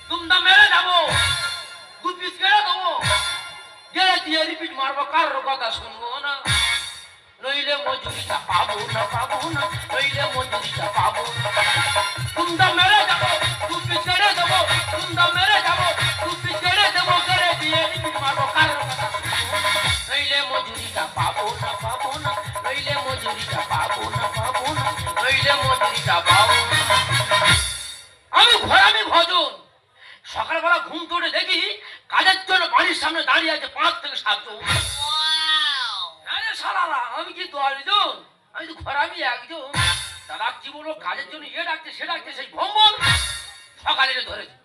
দুমদা মেরে যাবো, দু পিস কেড়ে দেবো, গেড়ে দিয়ে রিপিট মারবো, কারোর কথা শুনবো না। নইলে মজুরিটা পাবো না, পাবো না, নইলে মজুরিটা পাবো না। দুমদা মেরে যাবো, দু পিস কেড়ে দেবো, দুমদা মেরে যাবো, দু পিস কেড়ে দেবো, গেড়ে দিয়ে রিপিট মারবো, কারোর কথা শুনবো না। নইলে মজুরিটা পাবো না, পাবো না, নইলে মজুরিটা পাবো না, পাবো না, নইলে মজুরিটা পাবো না। আমি ভজন সকালবেলা ঘুম তোড়ে দেখি কাজের জন্য বাড়ির সামনে দাঁড়িয়ে আছে 5 থেকে 7 জন। আরে শালারা, আমি কি দশজন? আমি তো ঘরামি একজন। দাদা কি বলবো, কাজের জন্য ইয়ে ডাকছে সে ডাকছে, সেই ভম্বল সকালে ধরেছে।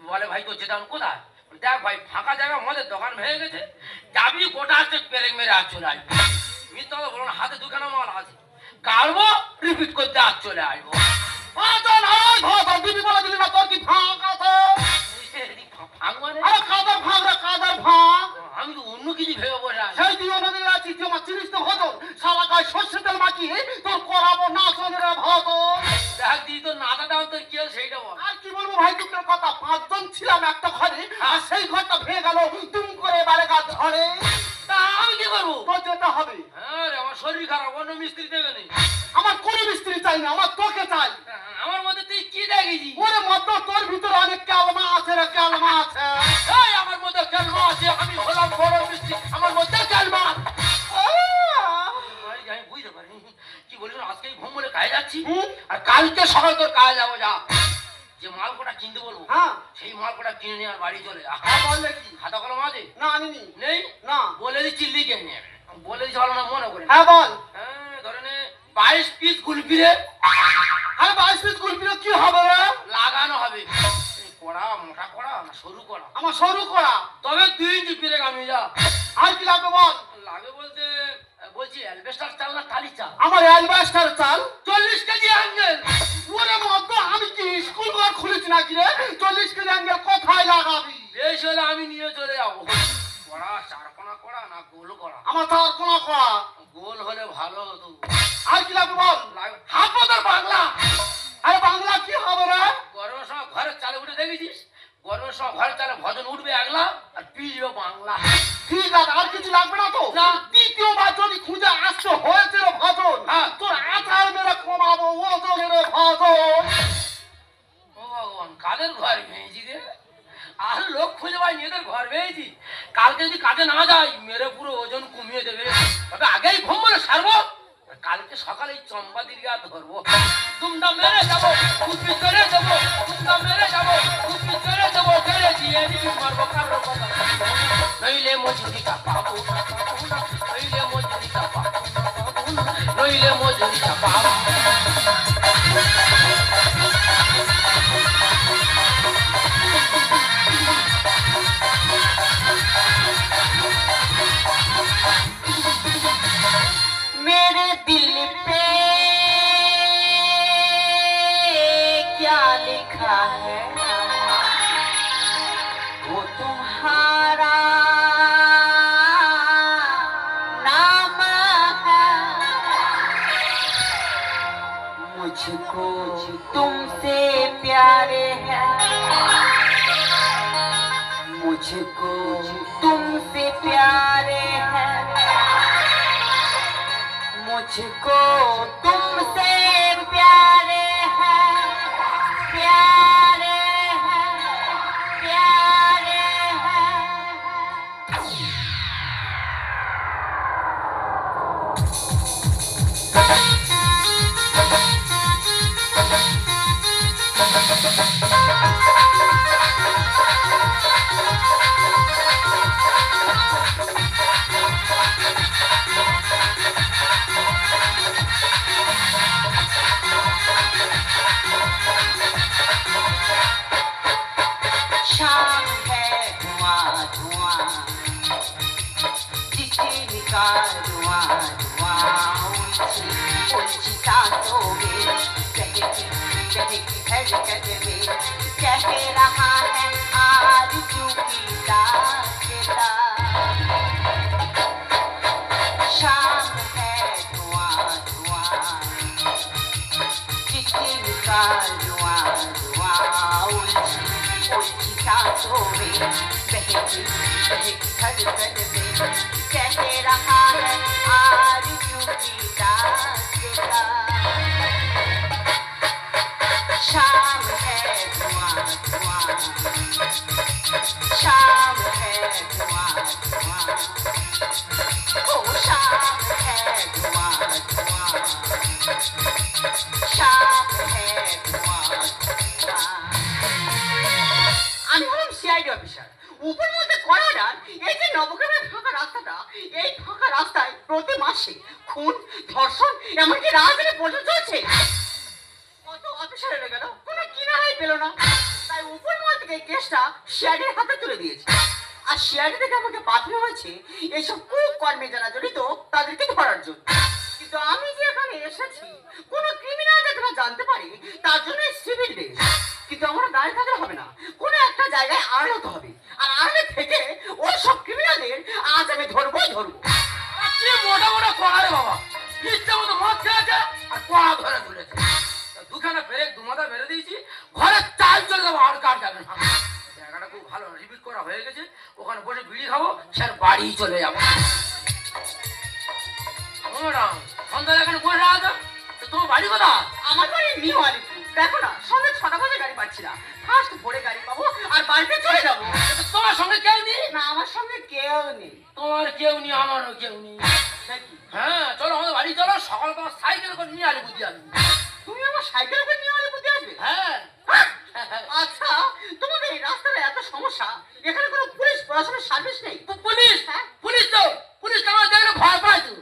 বলে ভাই তো যেতাম কোথায়? দেখ ভাই ফাঁকা জায়গা, আমাদের দোকান ভেঙে গেছে, যাবি গোটা আসতে পেরেক মেরে আর চলে আসবো। মিথ্যা কথা বলুন, হাতে দুখানা মাল আছে, কাটবো রিপিট করতে আর চলে আসবো। আমি তো অন্য কিছু ভেবে বসে আছি। সেই তুই অন্যদিন আছিস, তুই আমার চিনিস তো ভজন, সারা গায়ে সর্ষে তেল মাখিয়ে তোর করাবো নাচনের ভজন। দেখ দিদি তোর নাতা দাও তোর কি সেইটা বল। আর কি বলবো ভাই দুঃখের কথা, 5 জন ছিলাম একটা ঘরে, আর সেই ঘরটা ভেঙে গেল তুম করে বারে গা ধরে। তা আমি কি করবো? তোর যেতে হবে। হ্যাঁ রে, আমার শরীর খারাপ, অন্য মিস্ত্রি দেবে নেই। আমার কোনো মিস্ত্রি চাই না, আমার তোকে চাই। আমার মধ্যে তুই কি দেখেছি? ওরে মত তোর ভিতরে অনেক ক্যালমা আছে রে, ক্যালমা আছে। এই আমার মধ্যে ক্যালমা আছে, আমি হলাম বড় মিস্ত্রি, আমার মধ্যে ক্যালমা। আমি বুঝতে পারি কি বলি, আজকে ঘুম বলে কাজে যাচ্ছি, আর কালকে সকাল তোর কাজে যাবো। যা, যে মাল কোটা কিনতে বলবো সেই মাল কোটা কিনে নিয়ে আর বাড়ি চলে যা। বললে কি? খাতা কলম আছে? না আনিনি। নেই না। বলে দিচ্ছি লিখে নিয়ে বলে দিচ্ছি, ভালো না মনে করে। হ্যাঁ বল। হ্যাঁ ধরে নে 22 পিস কুলপি রে। আরে 22 পিস কুলপি কি হবে রে? লাগানো হবে। কড়া মোটা কড়া না সরু কড়া? আমার সরু কড়া। তবে 2 ইঞ্চি পেরে আমি যা। আর কি লাগবে বল? লাগে বলতে বলছি অ্যালবেস্টার চাল না টালি চাল? আমার অ্যালবাস্টার চাল। 40 কেজি অ্যাঙ্গেল। ওরে মত আমি কি স্কুল ঘর খুলেছি নাকি রে? 40 কেজি অ্যাঙ্গেল কোথায় লাগাবি? বেশ হলে আমি নিয়ে চলে যাবো। কড়া চারকোনা কড়া না গোল কড়া? আমার তার কোনা কড়া। গোল হলে ভালো হতো। আর কি লাগবে বল? হাফাদার বাংলা। আরে বাংলা কি হবে রে? গরমের সময় ঘরের চালে উঠে দেখেছিস? গরমের সময় ঘরের চালে ভজন উঠবে একলা আর পিজবে বাংলা। ঠিক আছে, আর কিছু লাগবে না তো? না। দ্বিতীয়বার যদি খুঁজে আসতে হয়েছে রে ভজন, তোর আচার মেরে কমাবো ওজনের ভজন। ও ভগবান, কাদের ঘর ভেঙেছি রে? আর লোক খুঁজে পাই নিজেদের ঘর ভেঙেছি। কালকে যদি কাজে না যাই মেরে পুরো ওজন কমিয়ে দেবে। তবে আগেই ঘুম বলে সারবো, কালকে সকালে চম্পা দিদিকে ধরবো, তুমটা মেরে যাবো, কুপি করে দেবো, তুমটা মেরে যাবো, কুপি করে দেবো, ফেলে দিয়ে মারবো, কারোর কথা নইলে মজুরিটা পাবো না, পাবো না, নইলে মজুরিটা পাবো না, পাবো না, নইলে মজুরিটা পাবো না। मेरे दिल पे क्या लिखा है वो तुम्हारा नाम है। मुझको तुमसे प्यारे है, मुझको तुमसे प्यारे है, मुझको तुमसे प्यारे हैं, प्यारे हैं, प्यारे हैं। शाम है धुआं धुआं, जिसकी का धुआं धुआं, उलझी उलझी सांसों में बहकी बहकी धड़कन में कह रहा है आरज़ू की दास्तां। शाम है धुआं धुआं, जिसकी का धुआं धुआं, उलझी उलझी सांसों में बहकी बहकी धड़कन में कह रहा है आरज़ू की दास्तां शाम है धुआं धुआं शाम है धुआं धुआं ओ शाम है धुआं धुआं शाम है धुआं धुआं আমি হলাম সিআইডি অফিসার উপর মধ্যে করার এই যে নবগ্রামের ফাঁকা রাস্তাটা এই ফাঁকা রাস্তায় প্রতি মাসে খুন ধর্ষণ এমনকি রাজনীতি পর্যন্ত চলছে কত অফিসার এলে গেল কোনো কিনারাই পেল না তাই উপর মহল থেকে এই কেসটা সিআইডির হাতে তুলে দিয়েছে আর সিআইডি থেকে আমাকে পাঠানো হয়েছে এইসব কুকর্মে যারা জড়িত তাদেরকে ধরার জন্য কিন্তু আমি যে এখানে এসেছি কোনো ক্রিমিনাল যাতে না জানতে পারি তার জন্য সিভিল ড্রেস কিন্তু আমরা দাঁড়িয়ে থাকলে হবে না কোনো একটা জায়গায় আড়াল হতে হবে আর আড়ালে থেকে ওই সব ক্রিমিনালদের আজ আমি ধরবোই ধরবো কি মোটা মোটা কোয়া রে বাবা ইচ্ছা মতো মদ খেয়েছে আর কোয়া ধরে ধরেছে দুখানা ব্রেক দুমাথা মেরে দিয়েছি ঘরে চাল চলে যাবো আর কার যাবে না জায়গাটা খুব ভালো রিপিট করা হয়ে গেছে ওখানে বসে বিড়ি খাবো স্যার বাড়ি চলে যাবো ম্যাডাম সন্ধ্যা এখানে বসে আছো তোমার বাড়ি কোথা আমার বাড়ি নিউ আলিপুর দেখো না সন্ধ্যে 6টা বাজে গাড়ি পাচ্ছি না ফার্স্ট ভোরে গাড়ি পাবো আর বাড়িতে চলে যাবো তোমার সঙ্গে কেউ নেই না আমার সঙ্গে কেউ নেই তোমার কেউ নেই আমারও কেউ নেই হ্যাঁ চলো আমাদের বাড়ি চলো সকাল তোমার সাইকেল করে নিয়ে আলিপুর দিয়ে আসবি তুমি আমার সাইকেল করে নিউ আলিপুর দিয়ে আসবে হ্যাঁ আচ্ছা তোমাদের এই রাস্তাটা এত সমস্যা এখানে কোনো পুলিশ প্রশাসনের সার্ভিস নেই পুলিশ হ্যাঁ পুলিশ তো পুলিশ তো আমার দেখলে ভয় পায় তো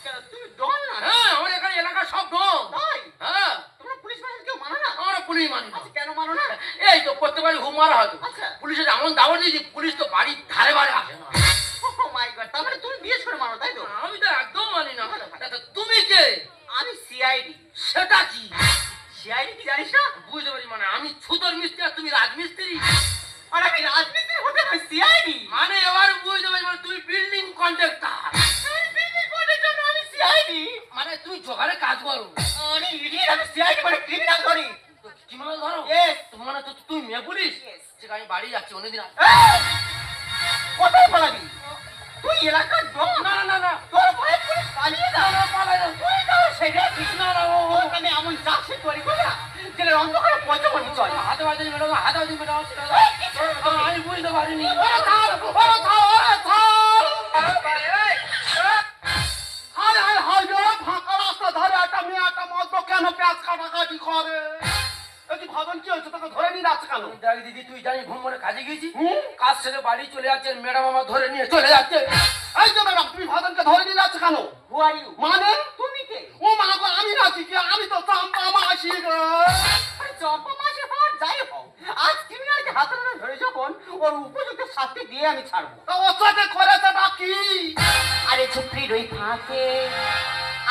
কেন, তুমি ডন না হ্যাঁ আমার এখানে এলাকার সব ডন তাই হ্যাঁ তোমরা পুলিশ প্রশাসন কেউ মানো না আমরা পুলিশ মানি না আচ্ছা, কেন মানো না এই তো প্রত্যেক বাড়ি হুম মারা হয়তো আচ্ছা। পুলিশের এমন দাবর দিয়েছি পুলিশ তো বাড়ির ধারে বাড়ি আসে না ও মাই গড তার মানে তুমি বিয়ে করে মানো তাই তো আমি তো একদম মানি না তা তুমি কে আমি সিআইডি সেটা কি সিআইডি কি জানিস না বুঝতে পারি মানে আমি ছুতর মিস্ত্রি আর তুমি রাজমিস্ত্রি আর আমি রাজনীতি হতে হয় সিআইডি মানে এবার বুঝতে পারি মানে তুমি বিল্ডিং কন্ট্রাক্টর আমি সিআইডি মানে তুমি জোগাড়ে কাজ করো আরে ইডিয়েট আমি সিআইডি মানে ক্রিমিনাল ধরি তো কি মানে ধরো Yes. মানে তো তুমি মেয়ে পুলিশ Yes. ঠিক আমি বাড়ি যাচ্ছি অন্যদিন কোথায় পালাবি তুই এলাকার ডন না না না না তোর ভয়ে পুলিশ পালিয়ে না, যাও না, পালাই না। তুই তো সেটা ঠিক না, না, ও, ও। আমি এমন চাকরি করি কোথা জেলের অন্ধকারে পচে মনে চল হাতে বাজে ম্যাডাম হাতে বাজে ম্যাডাম এই, কিছু না। আমি বুঝতে পারিনি ওরে থাল, ওরে থাল, ওরে থাল। হায় হায় হায় রে, ফাঁকা রাস্তা ধরে একটা মেয়ে একটা মদ্য কেন পেঁয়াজ কাটাকাটি করে? এই কি ভজন কি হয়েছে তোকে ধরে নিয়ে যাচ্ছে কেন? দেখ দিদি তুই জানি ঘুম মনে কাজে গেছি হুম? কাজ ছেড়ে বাড়ি চলে যাচ্ছে ম্যাডাম আমার ধরে নিয়ে চলে যাচ্ছে এই যে ম্যাডাম তুমি ভজনকে ধরে নিয়ে যাচ্ছে কেন? হু আর ইউ মানে তুমি কে ও মা গো আমি নাকি কি আমি তো চাম্পা মাসি গো। আরে চম্পা মাসে হওয়ার যাই হোক আজ ক্রিমিনালকে হাতে ধরে যখন ওর উপযুক্ত শাস্তি দিয়ে আমি ছাড়বো তা ওর সাথে করেছেটা কি? আরে ঝুপড়ির ওই ফাঁকে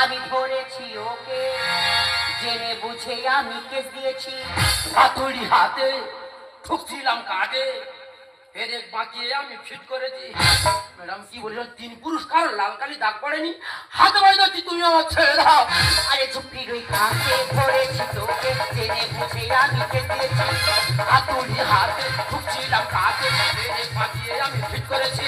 আমি ধরেছি ওকে জেনে বুঝে আমি কেস দিয়েছি হাতুড়ি হাতে ঠুকছিলাম কাটে পেরেক বাঁকিয়ে আমি ফিট করেছি ম্যাডাম কি বলেছেন 3 পুরস্কার লাল কালি দাগ পড়েনি হাতে বাড়ি যাচ্ছি তুমি আমার ছেড়ে দাও আরে ঝুপড়ির ওই ফাঁকে ধরেছি তোকে জেনে বুঝে আমি কেস দিয়েছি হাতুড়ি হাতে ঠুকছিলাম কাটে পেরেক বাঁকিয়ে আমি ফিট করেছি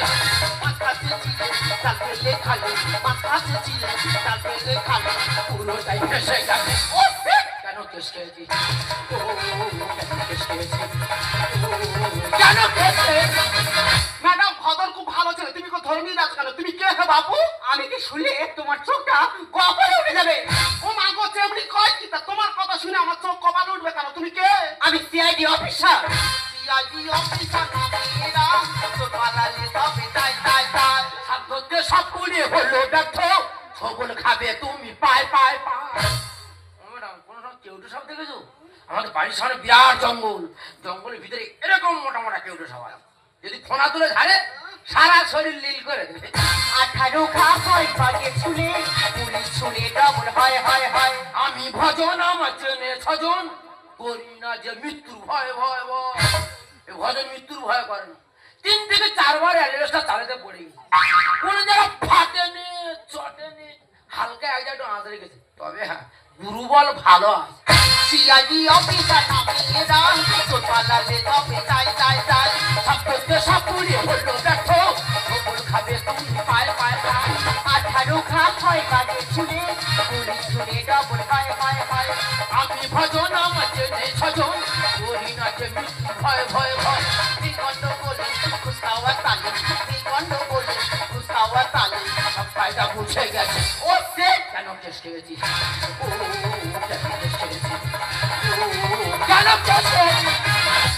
মাথাতে ছিলে তাল পেলে খালে মাথাতে ছিলে তাল পেলে খালে পুরোটাই ফেসে গেছে ও শিট! কেন কেস খেয়েছি ও কেন কেস খেয়েছি কেন কেস খেয়েছি ম্যাডাম ভজন খুব ভালো ছিল তুমি কো ধরে নিয়ে যাচ্ছ কেন? তুমি কে হে বাবু? আমি কি শুনলে তোমার চোখটা কপালে উঠে যাবে ও মা গো চেমনি কয় কি তা তোমার কথা শুনে আমার চোখ কপালে উঠবে কেন? তুমি কে? আমি সিআইডি অফিসার সিআইডি অফিসার নামেরা তোর পালালে তবে তাই তাই তাই সাধ্যতে সব পুড়ে হলো ব্যর্থ সবল খাবে তুমি পায় পায় পায় ম্যাডাম কোনো সব কেউটে সব দেখেছো আমাদের বাড়ির সামনে বিরাট জঙ্গল জঙ্গলের ভিতরে এরকম মোটা মোটা কেউটে সব আছে যদি ফোনা তুলে ঝাড়ে সারা শরীর লীল করে দেবে 18 ঘা হয় বাগে ছুলে পুলিশ ছুলে ডবল হয় হয় হয় আমি ভজন আমার চেনে ছজন করি না যে মৃত্যুর ভয় ভয় ভয় এ ভজন মৃত্যুর ভয় করে না 3 থেকে 4 বার অ্যালিভেস্টার চালাতে পড়ে গেছে কোন জায়গা ফাটেনি চটেনি হালকা এক জায়গা আঁচড়ে গেছে তবে হ্যাঁ গুরুবল ভালো আছে। সিআইডি অফিসার নামিয়ে দান চোর পালালে তবে যাই যাই যাই সাপুড়ে সাপুড়ে হলো দেখো খবর খাবে তুমি পায় পায় পায়। 18 ঘা 6 বাজে চুলে পুলিশ চুলে ডবল হয় হয় হয়। আমি ভজন আমার জেনে ছজন করি না যে মৃত্যু ভয় ভয় ভয়। এই গন্ডগোলে কুস্তাওয়া তালে এই গন্ডগোলে কুস্তাওয়া তালে সব ফায়দা বুঝে গেছে। ও সে কেন চেষ্টা গেছিস? ও কেন চেষ্টা গেছিস? কেন চেষ্টা গেছিস?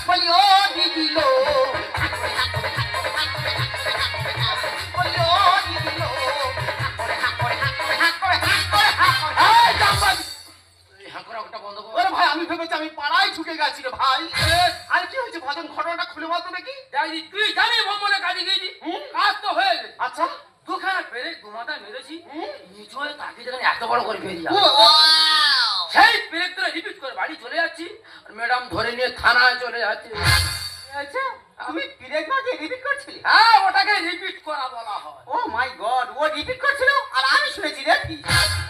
বলি ও দিদি লো বলি ও দিদি লো এই জাম্বাজি! এই হাঁকুড়াটা বন্ধ কর। ওরে ভাই আমি ভেবেছি আমি পাড়ায় ঢুকে গেছি রে ভাই আর কি হয়েছে ভজন ঘটনাটা খুলে বলতো নাকি দেখি তুই জানি ভ্রমণে কাজে গেছি কাজ তো হয়ে গেছে। আচ্ছা দুখানা পেরে দুমাথা মেরেছি নিচু হয়ে তাকে যেখানে এত বড় করে ফেরি ও, ও, সেই ব্রেক ধরে রিপিট করে বাড়ি চলে যাচ্ছি আর ম্যাডাম ধরে নিয়ে থানায় চলে যাচ্ছে। আচ্ছা তুমি ব্রেক মাঝে রিপিট করছিলে? হ্যাঁ ওটাকে রিপিট করা বলা হয়। ও মাই গড, ও রিপিট করছিল আর আমি শুনেছি দেখি।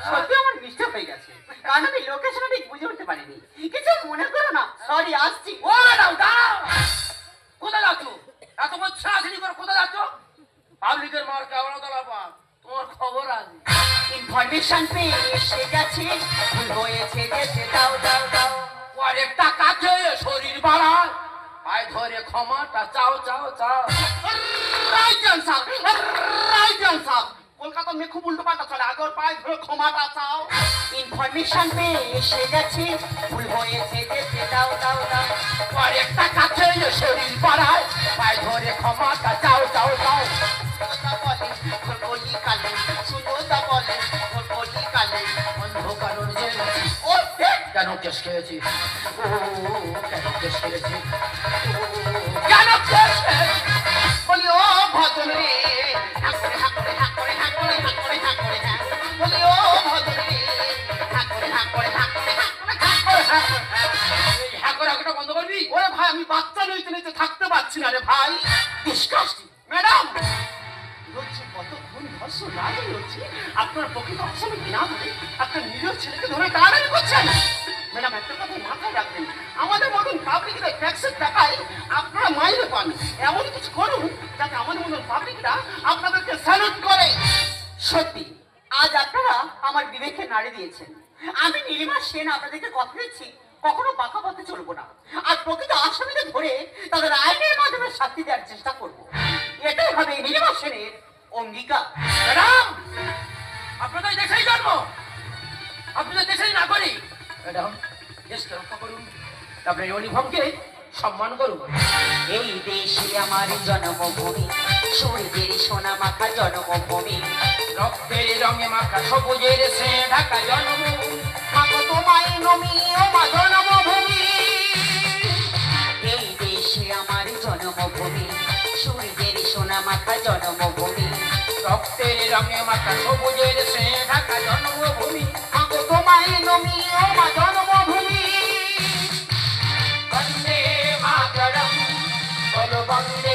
সত্যি আমার মিস্টেক হয়ে গেছে, কারণ আমি লোকেশন ঠিক বুঝে উঠতে পারিনি। কিছু মনে করো না, সরি, আসছি। ও ম্যাডাম দাঁড়াও, কোথায় যাচ্ছ? এতক্ষণ ছাড়াছাড়ি করে কোথায় যাচ্ছ? পাবলিকের মার কেমন তোলা পা তোমার খবর আছে। ইনফরমেশন পেয়ে এসে গেছে, ভুল হয়েছে যেতে দাও দাও দাও। পরের টাকা খেয়ে শরীর বাড়ায় পায়ে ধরে ক্ষমাটা চাও চাও চাও। Right answer right answer Kolkata মেয়ে খুব উল্টো পাল্টা চলে আগে ওর পায়ে ধরে ক্ষমাটা চাও ইনফরমেশন পেয়ে এসে গেছে, ভুল হয়েছে যেতে দাও দাও দাও। পরের টাকা খেয়ে শরীর বাড়ায় পায়ে ধরে ক্ষমাটা চাও চাও চাও। সুন্দরতা বলে তোর বলি কালে সুন্দরতা বলে তোর বলি কালে অন্ধকারের জেলে ও সে কেন কেস খেয়েছি? ও কেন কেস খেয়েছি? কেন কেস খেয়েছি? বলি ও ভজন রে হাকরে হাকরে হাকরে হাকরে হাকরে হাকরে হ্যাঁ বলি ও ভজন রে হাকরে হাকরে হাকরে হাকরে হাকরে এই হ্যাকরাকটা বন্ধ করবি? ওরে ভাই আমি বাচ্চা নিতে নিতে থাকতে পারছি না রে ভাই ডিসকাস্টিং ম্যাডাম হচ্ছে কতক্ষণ ধর্ষণ রাজি হচ্ছে আপনার প্রকৃত আসামি না ধরে আপনার নিজের ছেলেকে ধরে টানাটানি করছেন ম্যাডাম একটা কথা মাথায় রাখবেন আমাদের মতন পাবলিকরা ট্যাক্সের টাকায় আপনারা মাইনে পান এমন কিছু করুন যাতে আমাদের মতন পাবলিকরা আপনাদেরকে স্যালুট করে সত্যি আজ আপনারা আমার বিবেকে নাড়ি দিয়েছেন। আমি নীলিমা সেন আপনাদেরকে কথা দিচ্ছি, কখনো বাঁকা পথে চলবো না, আর প্রকৃত আসামিদের ধরে তাদের আইনের মাধ্যমে শাস্তি দেওয়ার চেষ্টা করব। এটাই হবে নীলিমা সেনের অঙ্গীকার। ম্যাডাম আপনাদের দেশেই জন্ম, আপনাদের দেশেই নাগরিক। ম্যাডাম দেশকে রক্ষা করুন, আপনার ইউনিফর্মকে সম্মান করুন। এই দেশে আমার জন্মভূমি, সূর্যের সোনা মাখা জন্মভূমি। রক্তের রঙে মাখা সবুজের সে ঢাকা জন্মভূমি। মাগো তোমায় নমি ও মা জন্মভূমি এই দেশে আমার জন্মভূমি, সূর্যের সোনা মাখা জন্মভূমি। রক্তের রঙে মাখা সবুজের সে ঢাকা জন্মভূমি। মাগো তোমায় নমি ও মা জন্মভূমি বন্দে মাতরম, বলো বন্দে